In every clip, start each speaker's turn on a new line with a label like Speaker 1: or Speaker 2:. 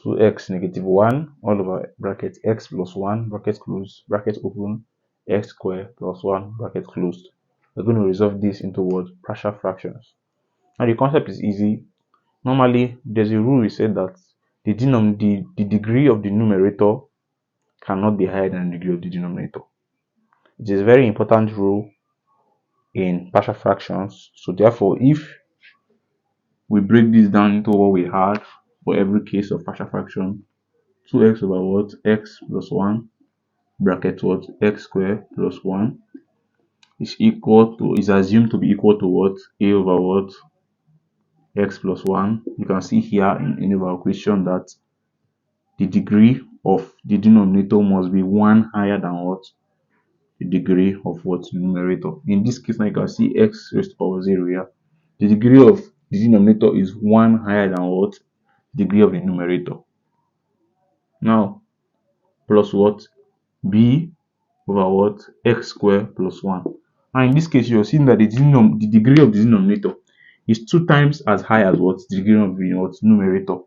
Speaker 1: 2x negative 1 all over bracket x plus 1 bracket close bracket open x square plus 1 bracket closed. We're going to resolve this into what? Partial fractions. Now the concept is easy. Normally, there's a rule we said that the degree of the numerator cannot be higher than the degree of the denominator. It is a very important rule in partial fractions. So therefore, if we break this down into what we had for every case of partial fraction, 2x over what? X plus 1 bracket what? X squared plus 1 is assumed to be equal to what? A over what? X plus 1. You can see here in our equation that the degree of the denominator must be 1 higher than what? The degree of what? The numerator. In this case now you can see x raised to power 0 here. The degree of the denominator is 1 higher than what? The degree of the numerator. Now plus what? B over what? X squared plus 1. And in this case you're seeing that the degree of the denominator is 2 times as high as what? The degree of the what? Numerator.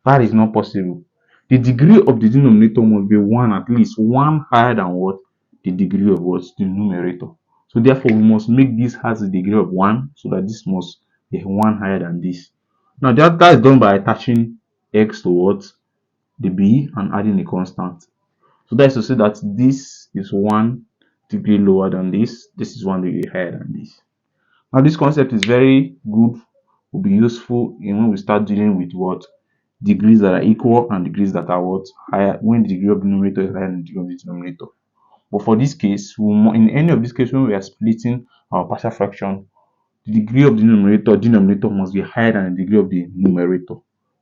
Speaker 1: That is not possible. The degree of the denominator must be 1, at least 1 higher than what? The degree of what? The numerator. So therefore we must make this has a degree of 1, so that this must be 1 higher than this. Now that is done by attaching x to what? The b and adding a constant. So that is to say that this is 1 degree lower than this is 1 degree higher than this. Now this concept is very good, will be useful when we start dealing with what? Degrees that are equal and degrees that are what? Higher, when the degree of the numerator is higher than the degree of the denominator. But for this case, in any of these cases when we are splitting our partial fraction, the degree of the denominator must be higher than the degree of the numerator.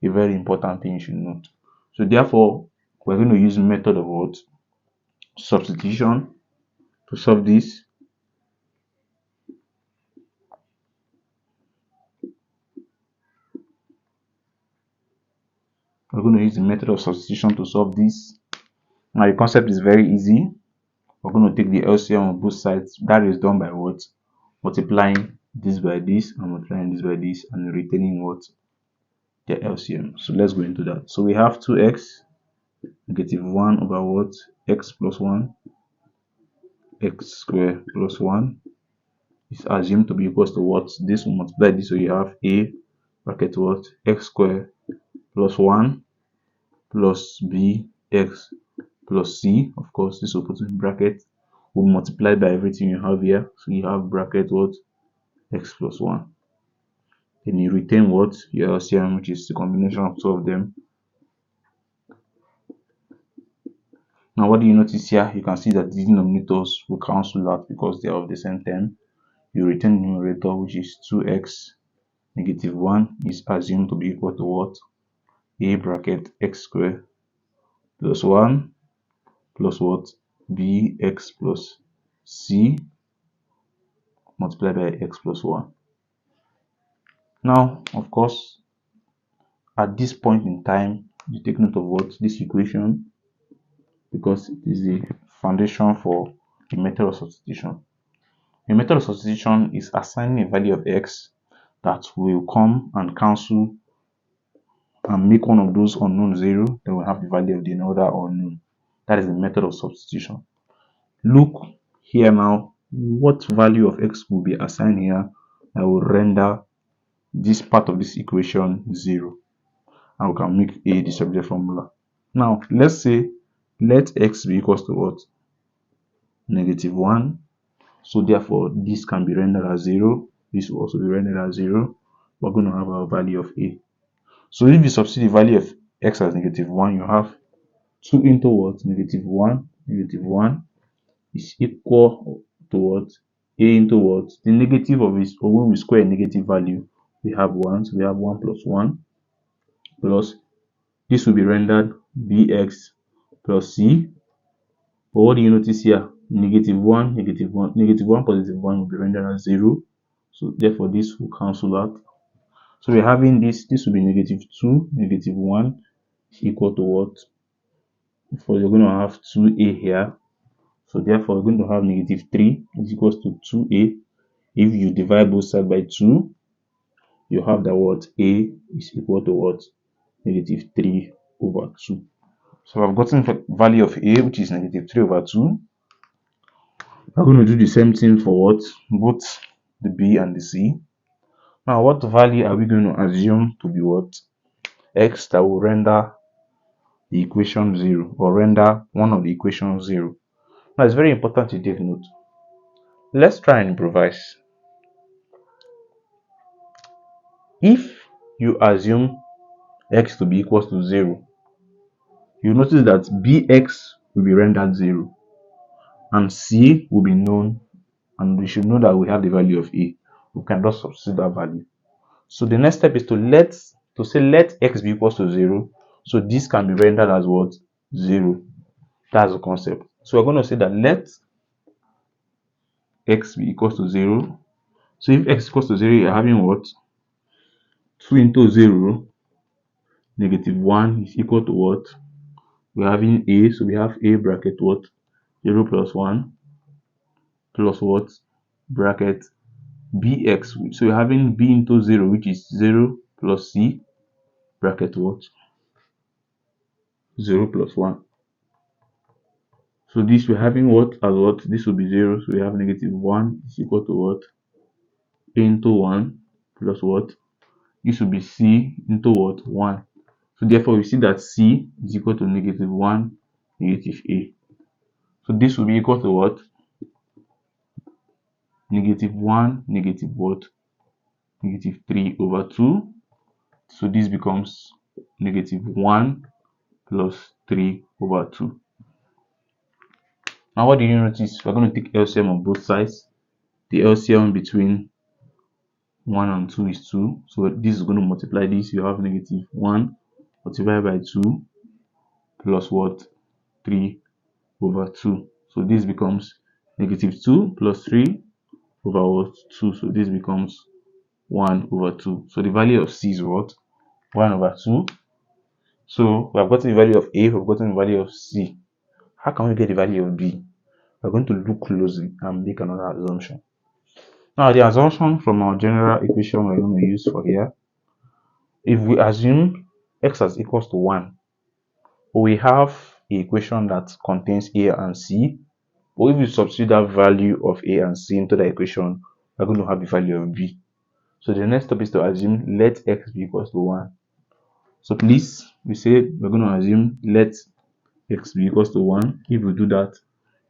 Speaker 1: A very important thing you should note. So therefore, we're going to use the method of what? Substitution to solve this. We're going to use the method of substitution to solve this. Now the concept is very easy. We're going to take the LCM on both sides. That is done by what? Multiplying this by this and multiplying this by this and retaining what? The LCM. So let's go into that. So we have 2x negative 1 over what? X plus 1 x squared plus 1 is assumed to be equals to what? This will multiply this, so you have a bracket what? X squared plus 1 plus b x plus c. Of course this will put in bracket, will multiply by everything you have here, so you have bracket what? X plus 1. Then you retain what? Your LCM, which is the combination of two of them. Now what do you notice here? You can see that the denominators will cancel out because they are of the same term. You retain the numerator, which is 2x negative 1 is assumed to be equal to what? A bracket x squared plus 1 plus what? Bx plus c multiplied by x plus 1. Now, of course, at this point in time, you take note of what? This equation, because it is the foundation for the method of substitution. The method of substitution is assigning a value of x that will come and cancel and make one of those unknown 0, then we'll have the value of the another unknown. That is the method of substitution. Look here now, what value of x will be assigned here that will render this part of this equation 0, and we can make a the subject formula. Now let's say let x be equals to what? Negative 1. So therefore this can be rendered as 0. This will also be rendered as 0. We're going to have our value of a. So if you substitute the value of x as negative 1, you have 2 into what? Negative 1. Negative 1 is equal to what? A into what? The negative of it, or when we square a negative value, we have 1. So we have 1 plus 1 plus this will be rendered bx plus c. But what do you notice here? Negative 1, negative 1, negative 1 positive 1 will be rendered as 0. So therefore this will cancel out. So we're having this will be negative 2, negative 1 is equal to what? Therefore you're going to have 2a here. So therefore we're going to have negative 3 is equals to 2a. If you divide both sides by 2, you have that what? A is equal to what? Negative 3 over 2. So I've gotten the value of a, which is negative 3 over 2. We're going to do the same thing for what? Both the b and the c. Now, what value are we going to assume to be what? X that will render the equation 0, or render one of the equations 0. Now, it's very important to take note. Let's try and improvise. If you assume x to be equals to 0, you notice that bx will be rendered 0 and c will be known, and we should know that we have the value of a. We can just substitute that value. So the next step is to say let x be equals to 0. So this can be rendered as what? 0. That's the concept. So we're going to say that let x be equals to 0. So if x is equals to 0, you're having what? 2 into 0, negative 1 is equal to what? We're having a, so we have a bracket what? 0 plus 1 plus what? Bracket bx. So we're having b into 0, which is 0 plus c, bracket what? 0 plus 1. So this we're having what as what? This will be 0, so we have negative 1 is equal to what? A into 1 plus what? This will be c into what? 1. So therefore we see that c is equal to negative 1, negative a. So this will be equal to what? Negative 1, negative what? Negative 3 over 2. So this becomes negative 1 plus 3 over 2. Now what do you notice? We're going to take LCM on both sides. The LCM between 1 and 2 is 2. So this is going to multiply this. You have negative 1 multiplied by 2 plus what? 3 over 2. So this becomes negative 2 plus 3 over what? 2. So this becomes 1 over 2. So the value of c is what? 1 over 2. So we have gotten the value of a, we have gotten the value of c. How can we get the value of b? We're going to look closely and make another assumption. Now the assumption from our general equation we're going to use for here, if we assume x as equals to 1, we have an equation that contains a and c, but if we substitute that value of a and c into the equation, we're going to have the value of b. So the next step is to assume let x be equals to 1. So please, we say we're going to assume let x be equals to 1. If we do that,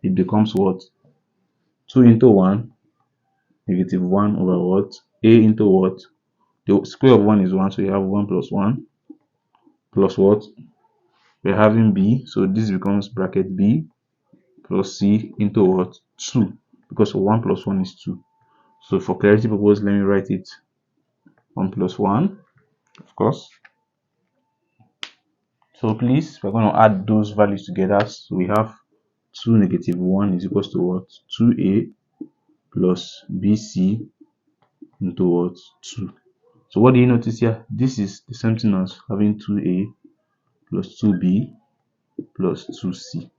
Speaker 1: it becomes what? 2 into 1, negative 1 over what? A into what? The square of 1 is 1, so you have 1 plus 1 plus what? We're having b, so this becomes bracket b plus c into what? 2, because 1 plus 1 is 2. So for clarity purpose, let me write it 1 plus 1, of course. So please, we're going to add those values together. So we have 2 negative 1 is equals to what? 2a plus bc into what? 2. So what do you notice here? This is the same thing as having 2a plus 2b plus 2c.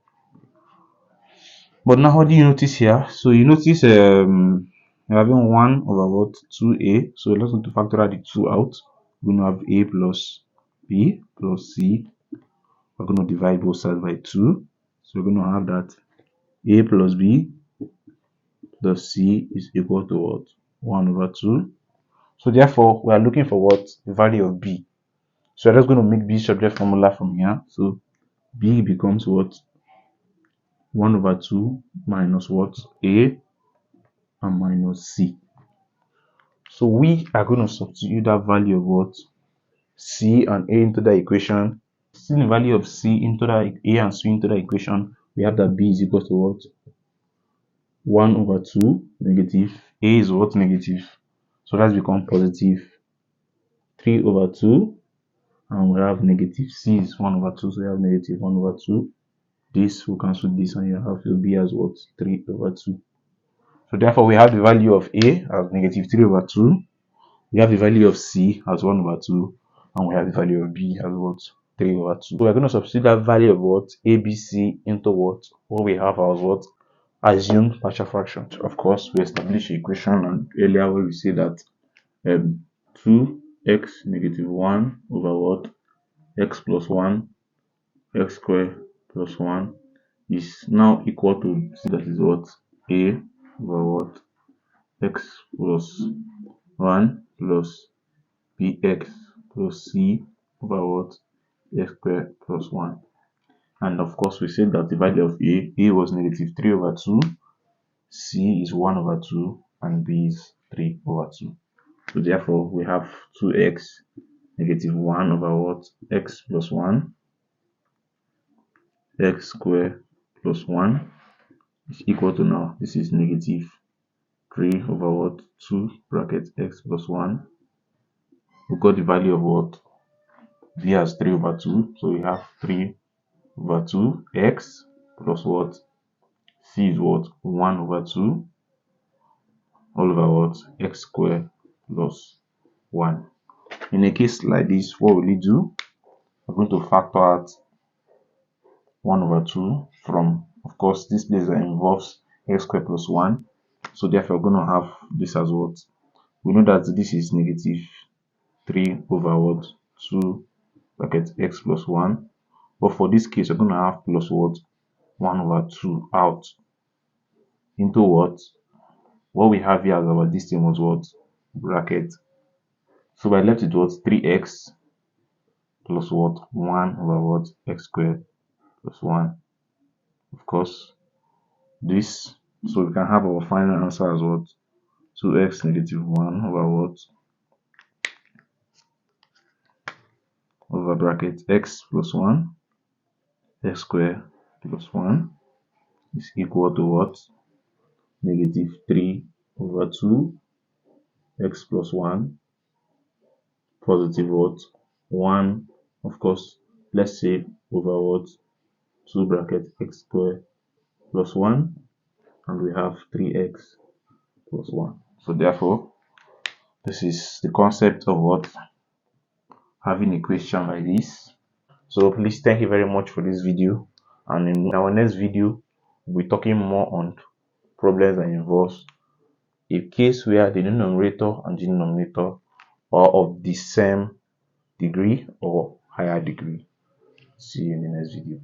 Speaker 1: But now what do you notice here? So you notice you're having 1 over what? 2a. So let's go to factor out the 2 out. We're going to have a plus b plus c. We're going to divide both sides by 2. So we're going to have that a plus b plus c is equal to what? 1 over 2. So therefore, we are looking for what? The value of b. So we're just going to make b subject formula from here. So b becomes what? 1 over 2 minus what? A and minus c. So we are going to substitute that value of what? C and a into the equation. Substituting the value of c into the a and c into the equation, we have that b is equal to what? 1 over 2 negative. A is what? Negative. So that's become positive 3 over 2. And we have negative c is 1 over 2. So we have negative 1 over 2. This will cancel this, and you have to be as what? 3 over 2. So therefore we have the value of a as negative 3 over 2. We have the value of c as 1 over 2. And we have the value of b as what? 3 over 2. So we're going to substitute that value of what? ABC into what? What we have as what? Assumed partial fraction. Of course, we established the equation and earlier where we say that 2x negative 1 over what? X plus 1 x squared plus 1 is now equal to, that is what, a over what, x plus 1 plus bx plus c over what, x squared plus 1. And of course, we said that the value of a was negative 3 over 2, c is 1 over 2, and b is 3 over 2. So therefore, we have 2x negative 1 over what, x plus 1, x squared plus 1 is equal to, now this is negative 3 over what, 2 bracket x plus 1. We got the value of what, b as 3 over 2, so we have 3 over 2 x plus what, c is what, 1 over 2 all over what, x squared plus 1. In a case like this, what will it do? We're going to factor out 1 over 2 from, of course, this place that involves x squared plus 1. So therefore, we're going to have this as what? We know that this is negative 3 over what, 2 bracket x plus 1. But for this case, we're going to have plus what, 1 over 2 out into what? What we have here as our distance was what? Bracket. So we're left with what? 3x plus what? 1 over what? X squared plus 1. Of course, this. So we can have our final answer as what? 2x negative 1 over what? Over bracket x plus 1, x squared plus 1 is equal to what? Negative 3 over 2 x plus 1 positive what? 1, of course, let's say over what? 2 bracket x squared plus 1, and we have 3x plus 1. So therefore, this is the concept of what? Having a question like this. So please, thank you very much for this video, and in our next video we'll be talking more on problems that involves a case where the numerator and denominator are of the same degree or higher degree. See you in the next video.